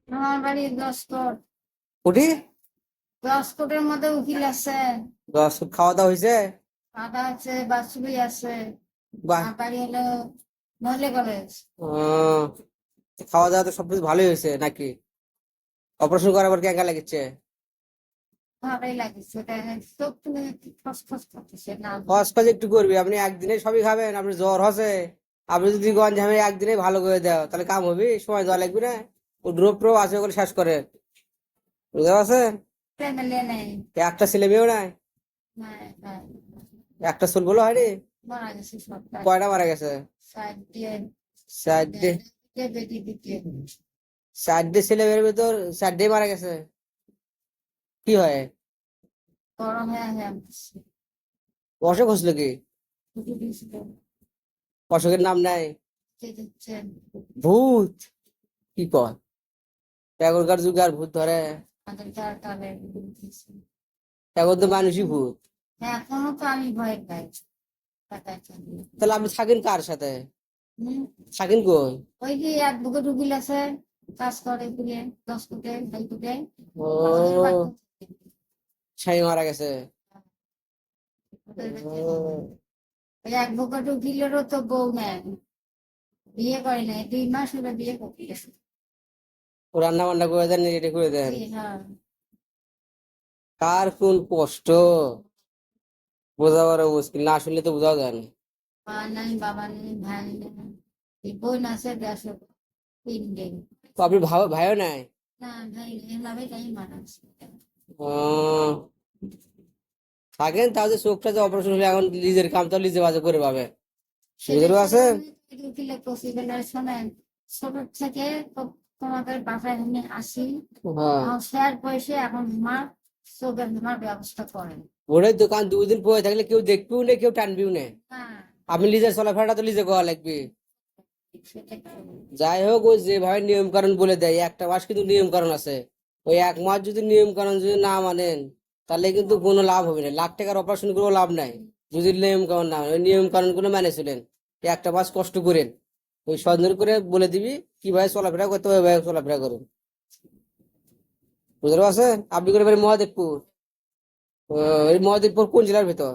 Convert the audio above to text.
আমার বাড়ি 10 কোট। উঠি 10 কোটের মধ্যে উকিল আছে, 10 খাওয়া দাওয়া হয়েছে? আদা আছে, বাসুবি আছে। বাহ। আর বাড়ি হলো মহিলা কলেজ। আহ, খাওয়া দাওয়া তো সবকিছু ভালোই হয়েছে নাকি? অপারেশন করার পর কেঙ্কা লাগছে? ভালোই লাগছে, চোখ তুমি খসখস করতেছে না। কস কাজ একটু করবি, আপনি একদিনে সবই খাবেন? আপনি জ্বর হসে, আপনি যদি গঞ্জ আমি একদিনে ভালো করে দাও তাহলে কাম হবে? সময় দেওয়া লাগবে না? ও ড্রপ ট্রপ আছে ওগুলো শেষ করে, বুঝতে পারছেন? ফ্যামিলি নেই। একটা ছেলে মেয়েও নাই? হ্যাঁ, হ্যাঁ, একটা চুল বলো হয়নি? মারা গেছে সবটা। কয়টা মারা গেছে? সাইড দিয়ে চারটে। বেটি দিতে। চারটে ছেলে মেয়ের ভিতর চারটে মারা গেছে? কি হয়? গরম হয়ে হয়ে অসুখ হচ্ছিল কি? ছুটি দিয়েছিল। অসুখের নাম নাই? কে দিচ্ছেন? ভূত? কি কয়? এখনকার যুগে আর ভূত ধরে? আমাদের যার কালে দিয়েছে। এখন তো মানুষই ভূত। এখনো তো আমি ভয় পাই। টাকায় চালিয়ে। তাহলে আপনি থাকেন কার সাথে? হুম, থাকেন কই? ওই যে এক বুকে উকিল আছে, কাজ করে ঘুরে 10 কোটে 2 কোটে। ওদের ও, বাড়িতে থাকে। স্বামী মারা গেছে? ওদের বাড়িতে থাকে। ও, ওই অ্যাডভোকেট উকিলেরও তো বউ নেন, বিয়ে করে নাই, 2 মাস হলো বিয়ে করতে গেছে। ও রান্না বান্না করে দেন, এটা করে দেন? হ্যাঁ, কার কোন কষ্ট বোঝা বড় মুশকিল, না শুনলে তো বোঝাও যায় না। মা নাই, বাবা নেই, ভাই নেই। এই বোন আছে 3টে। তো আপনি ভাইও নাই? না, ভাই নেই, এভাবে তাই মারা গেছে। ও, থাকেন তাহলে, চোখটা যে অপারেশন হলে এখন নিজের কাম তো নিজে বাজে করে পাবে, সুবিধা আছে। উকিলের প্রসিডিউর শোনেন, ছোট থেকে তোমাদের বাসায় আমি আসি, হ্যাঁ, আমার স্যার বয়সে এখন আমার চোখের তোমার ব্যবস্থা করেন। ওদের দোকান 2 দিন পরে থাকলে কেউ দেখবেও না, কেউ টানবেও না। হ্যাঁ, আপনি নিজের চলাফেরাটা তো নিজে করা লাগবে। সেটাই করবো। যাই হোক, ওই যেভাবে নিয়ম কানুন বলে দেয়, একটা মাস কিন্তু নিয়ম কানুন আছে। ওই 1 মাস যদি নিয়ম কানুন যদি না মানেন, তাহলে কিন্তু কোনো লাভ হবে না, লাখ টাকার অপারেশন করেও লাভ নাই। যদি নিয়ম কানুন না, ওই নিয়ম কানুন গুলো মেনে চলেন। এই 1 মাস কষ্ট করেন, ওই সন্ধান করে বলে দিবি কিভাবে চলাফেরা করতে হবে, ওইভাবে চলাফেরা করুন, বুঝতে পারছেন? আপনি করে বাড়ি মহাদেবপুর? এই মহাদেবপুর কোন জেলার ভেতর?